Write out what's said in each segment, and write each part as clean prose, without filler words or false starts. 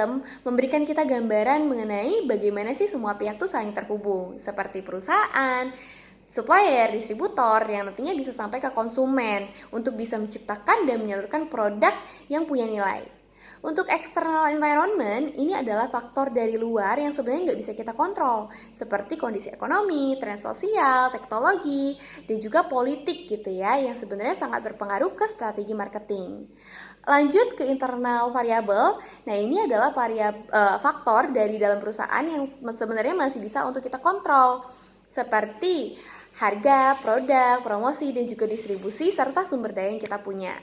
ekosistem memberikan kita gambaran mengenai bagaimana sih semua pihak tuh saling terhubung, seperti perusahaan, supplier, distributor yang nantinya bisa sampai ke konsumen untuk bisa menciptakan dan menyalurkan produk yang punya nilai. Untuk external environment, ini adalah faktor dari luar yang sebenarnya nggak bisa kita kontrol, seperti kondisi ekonomi, tren sosial, teknologi, dan juga politik gitu ya, yang sebenarnya sangat berpengaruh ke strategi marketing. Lanjut ke internal variabel, nah ini adalah faktor dari dalam perusahaan yang sebenarnya masih bisa untuk kita kontrol, seperti harga, produk, promosi, dan juga distribusi, serta sumber daya yang kita punya.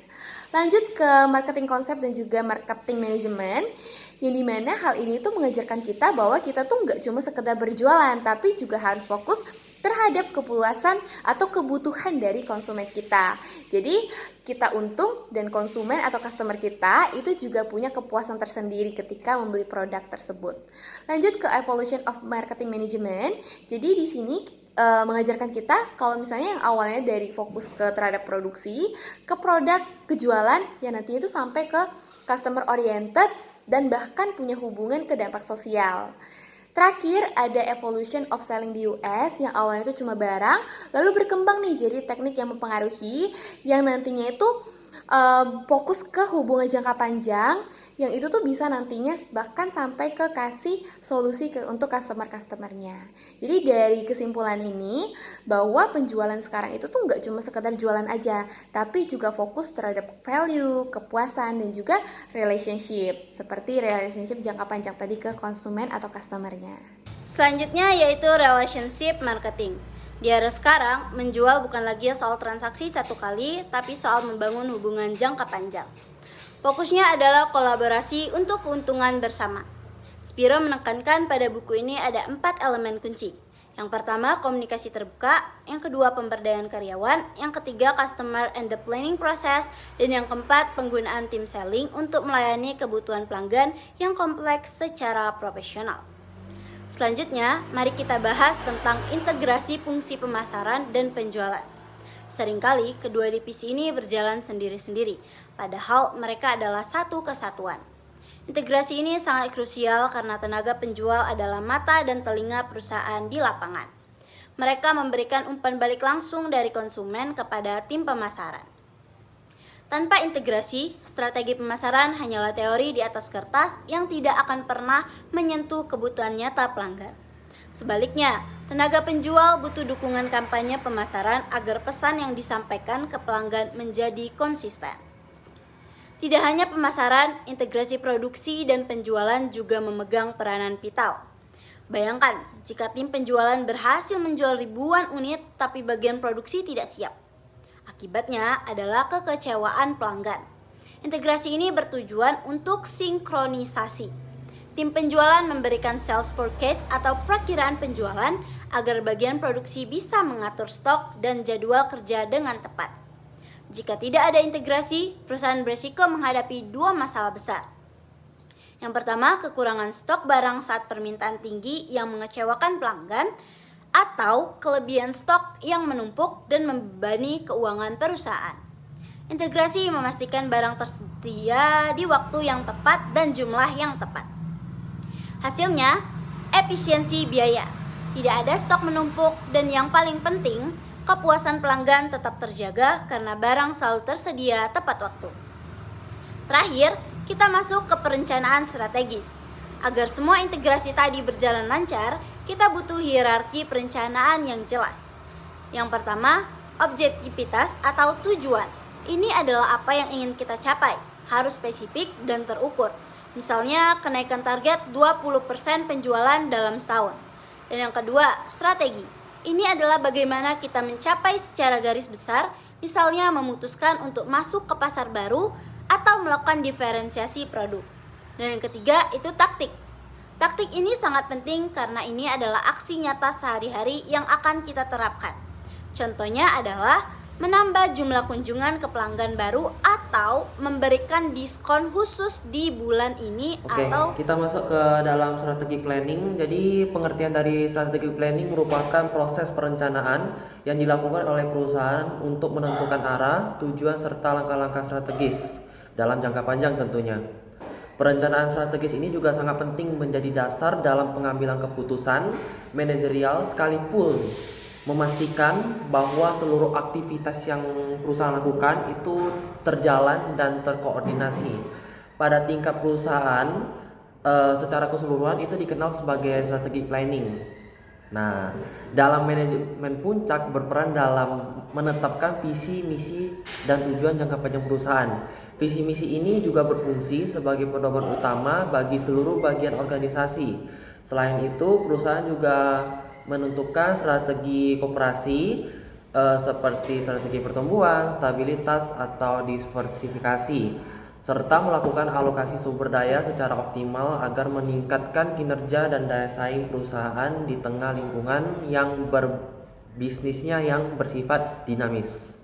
Lanjut ke marketing konsep dan juga marketing manajemen, yang dimana hal ini tuh mengajarkan kita bahwa kita tuh nggak cuma sekedar berjualan, tapi juga harus fokus terhadap kepuasan atau kebutuhan dari konsumen kita. Jadi kita untung dan konsumen atau customer kita itu juga punya kepuasan tersendiri ketika membeli produk tersebut. Lanjut ke evolution of marketing management. Jadi di sini mengajarkan kita kalau misalnya yang awalnya dari fokus ke terhadap produksi, ke produk, kejualan, yang nantinya itu sampai ke customer oriented dan bahkan punya hubungan ke dampak sosial. Terakhir ada evolution of selling di US yang awalnya itu cuma barang, lalu berkembang nih jadi teknik yang mempengaruhi yang nantinya itu fokus ke hubungan jangka panjang yang itu tuh bisa nantinya bahkan sampai ke kasih solusi untuk customer-customernya. Jadi dari kesimpulan ini bahwa penjualan sekarang itu tuh nggak cuma sekedar jualan aja, tapi juga fokus terhadap value, kepuasan, dan juga relationship, seperti relationship jangka panjang tadi ke konsumen atau customernya. Selanjutnya yaitu relationship marketing. Di era sekarang, menjual bukan lagi soal transaksi satu kali, tapi soal membangun hubungan jangka panjang. Fokusnya adalah kolaborasi untuk keuntungan bersama. Spiro menekankan pada buku ini ada 4 elemen kunci. Yang pertama, komunikasi terbuka. Yang kedua, pemberdayaan karyawan. Yang ketiga, customer and the planning process. Dan yang keempat, penggunaan tim selling untuk melayani kebutuhan pelanggan yang kompleks secara profesional. Selanjutnya, mari kita bahas tentang integrasi fungsi pemasaran dan penjualan. Seringkali kedua divisi ini berjalan sendiri-sendiri, padahal mereka adalah satu kesatuan. Integrasi ini sangat krusial karena tenaga penjual adalah mata dan telinga perusahaan di lapangan. Mereka memberikan umpan balik langsung dari konsumen kepada tim pemasaran. Tanpa integrasi, strategi pemasaran hanyalah teori di atas kertas yang tidak akan pernah menyentuh kebutuhan nyata pelanggan. Sebaliknya, tenaga penjual butuh dukungan kampanye pemasaran agar pesan yang disampaikan ke pelanggan menjadi konsisten. Tidak hanya pemasaran, integrasi produksi dan penjualan juga memegang peranan vital. Bayangkan, jika tim penjualan berhasil menjual ribuan unit tapi bagian produksi tidak siap. Akibatnya adalah kekecewaan pelanggan. Integrasi ini bertujuan untuk sinkronisasi. Tim penjualan memberikan sales forecast atau perakiraan penjualan agar bagian produksi bisa mengatur stok dan jadwal kerja dengan tepat. Jika tidak ada integrasi, perusahaan berisiko menghadapi 2 masalah besar. Yang pertama, kekurangan stok barang saat permintaan tinggi yang mengecewakan pelanggan, atau kelebihan stok yang menumpuk dan membebani keuangan perusahaan. Integrasi memastikan barang tersedia di waktu yang tepat dan jumlah yang tepat. Hasilnya, efisiensi biaya. Tidak ada stok menumpuk dan yang paling penting, kepuasan pelanggan tetap terjaga karena barang selalu tersedia tepat waktu. Terakhir, kita masuk ke perencanaan strategis. Agar semua integrasi tadi berjalan lancar, kita butuh hierarki perencanaan yang jelas. Yang pertama, objektivitas atau tujuan. Ini adalah apa yang ingin kita capai, harus spesifik dan terukur. Misalnya, kenaikan target 20% penjualan dalam setahun. Dan yang kedua, strategi. Ini adalah bagaimana kita mencapai secara garis besar, misalnya memutuskan untuk masuk ke pasar baru atau melakukan diferensiasi produk. Dan yang ketiga itu taktik. Taktik ini sangat penting karena ini adalah aksi nyata sehari-hari yang akan kita terapkan. Contohnya adalah menambah jumlah kunjungan ke pelanggan baru atau memberikan diskon khusus di bulan ini. Oke, kita masuk ke dalam strategi planning. Jadi pengertian dari strategi planning merupakan proses perencanaan yang dilakukan oleh perusahaan untuk menentukan arah, tujuan serta langkah-langkah strategis dalam jangka panjang tentunya. Perencanaan strategis ini juga sangat penting menjadi dasar dalam pengambilan keputusan manajerial sekalipun memastikan bahwa seluruh aktivitas yang perusahaan lakukan itu terjalan dan terkoordinasi. Pada tingkat perusahaan, secara keseluruhan itu dikenal sebagai strategic planning. Nah, dalam manajemen puncak berperan dalam menetapkan visi, misi, dan tujuan jangka panjang perusahaan. Visi misi ini juga berfungsi sebagai pedoman utama bagi seluruh bagian organisasi. Selain itu, perusahaan juga menentukan strategi koperasi seperti strategi pertumbuhan, stabilitas, atau diversifikasi, serta melakukan alokasi sumber daya secara optimal agar meningkatkan kinerja dan daya saing perusahaan di tengah lingkungan yang berbisnisnya yang bersifat dinamis.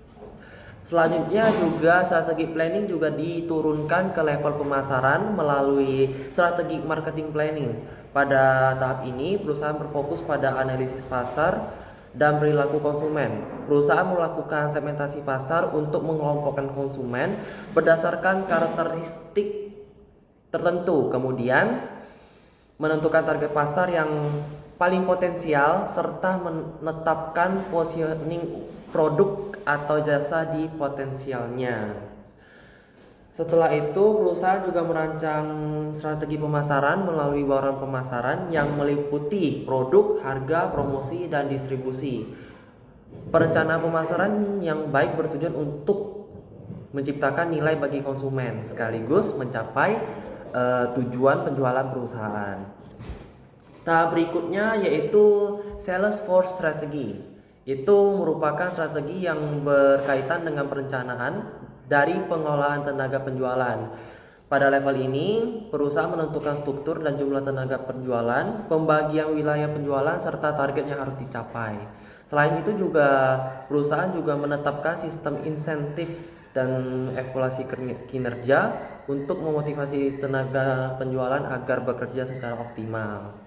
Selanjutnya juga strategi planning juga diturunkan ke level pemasaran melalui strategi marketing planning. Pada tahap ini perusahaan berfokus pada analisis pasar dan perilaku konsumen. Perusahaan melakukan segmentasi pasar untuk mengelompokkan konsumen berdasarkan karakteristik tertentu, kemudian menentukan target pasar yang paling potensial serta menetapkan positioning produk atau jasa di potensialnya. Setelah itu, perusahaan juga merancang strategi pemasaran melalui bauran pemasaran yang meliputi produk, harga, promosi, dan distribusi. Perencanaan pemasaran yang baik bertujuan untuk menciptakan nilai bagi konsumen sekaligus mencapai tujuan penjualan perusahaan. Tahap berikutnya yaitu sales force strategy. Itu merupakan strategi yang berkaitan dengan perencanaan dari pengelolaan tenaga penjualan. Pada level ini, perusahaan menentukan struktur dan jumlah tenaga penjualan, pembagian wilayah penjualan, serta target yang harus dicapai. Selain itu juga, perusahaan juga menetapkan sistem insentif dan evaluasi kinerja untuk memotivasi tenaga penjualan agar bekerja secara optimal.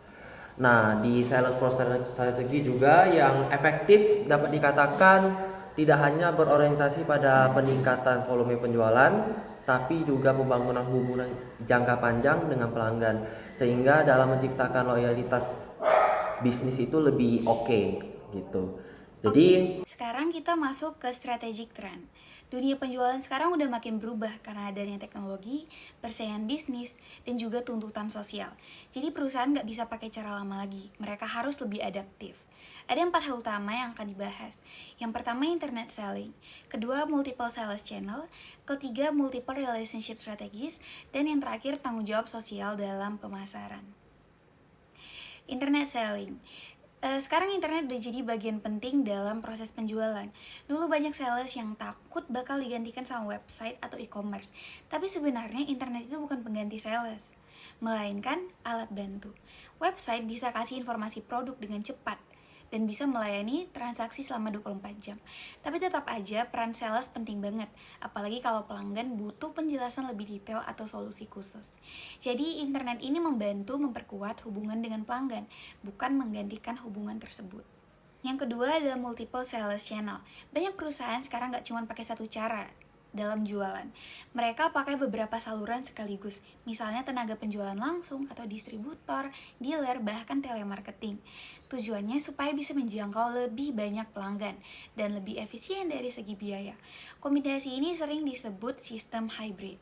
Nah, di sales force strategy juga yang efektif dapat dikatakan tidak hanya berorientasi pada peningkatan volume penjualan, tapi juga pembangunan hubungan jangka panjang dengan pelanggan, sehingga dalam menciptakan loyalitas bisnis itu lebih oke, gitu. Jadi sekarang kita masuk ke strategic trend. Dunia penjualan sekarang udah makin berubah karena adanya teknologi, persaingan bisnis, dan juga tuntutan sosial. Jadi perusahaan nggak bisa pakai cara lama lagi, mereka harus lebih adaptif. Ada 4 hal utama yang akan dibahas. Yang pertama, internet selling. Kedua, multiple sales channel. Ketiga, multiple relationship strategies. Dan yang terakhir, tanggung jawab sosial dalam pemasaran. Internet selling. Sekarang internet udah jadi bagian penting dalam proses penjualan. Dulu banyak sales yang takut bakal digantikan sama website atau e-commerce. Tapi sebenarnya internet itu bukan pengganti sales, melainkan alat bantu. Website bisa kasih informasi produk dengan cepat dan bisa melayani transaksi selama 24 jam. Tapi tetap aja peran sales penting banget, apalagi kalau pelanggan butuh penjelasan lebih detail atau solusi khusus. Jadi internet ini membantu memperkuat hubungan dengan pelanggan, bukan menggantikan hubungan tersebut. Yang kedua adalah multiple sales channel. Banyak perusahaan sekarang nggak cuma pakai satu cara dalam jualan. Mereka pakai beberapa saluran sekaligus, misalnya tenaga penjualan langsung atau distributor, dealer, bahkan telemarketing. Tujuannya supaya bisa menjangkau lebih banyak pelanggan dan lebih efisien dari segi biaya. Kombinasi ini sering disebut sistem hybrid.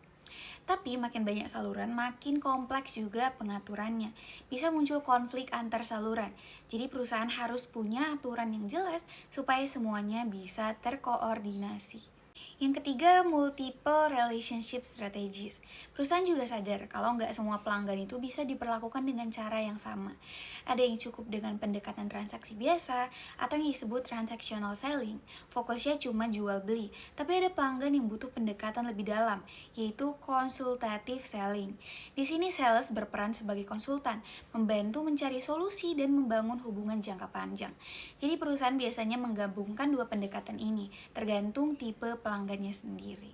Tapi makin banyak saluran, makin kompleks juga pengaturannya. Bisa muncul konflik antar saluran. Jadi perusahaan harus punya aturan yang jelas supaya semuanya bisa terkoordinasi. Yang ketiga, multiple relationship strategies. Perusahaan juga sadar kalau nggak semua pelanggan itu bisa diperlakukan dengan cara yang sama. Ada yang cukup dengan pendekatan transaksi biasa, atau yang disebut transactional selling. Fokusnya cuma jual beli, tapi ada pelanggan yang butuh pendekatan lebih dalam, yaitu consultative selling. Di sini sales berperan sebagai konsultan, membantu mencari solusi dan membangun hubungan jangka panjang. Jadi perusahaan biasanya menggabungkan dua pendekatan ini, tergantung tipe pelanggannya sendiri.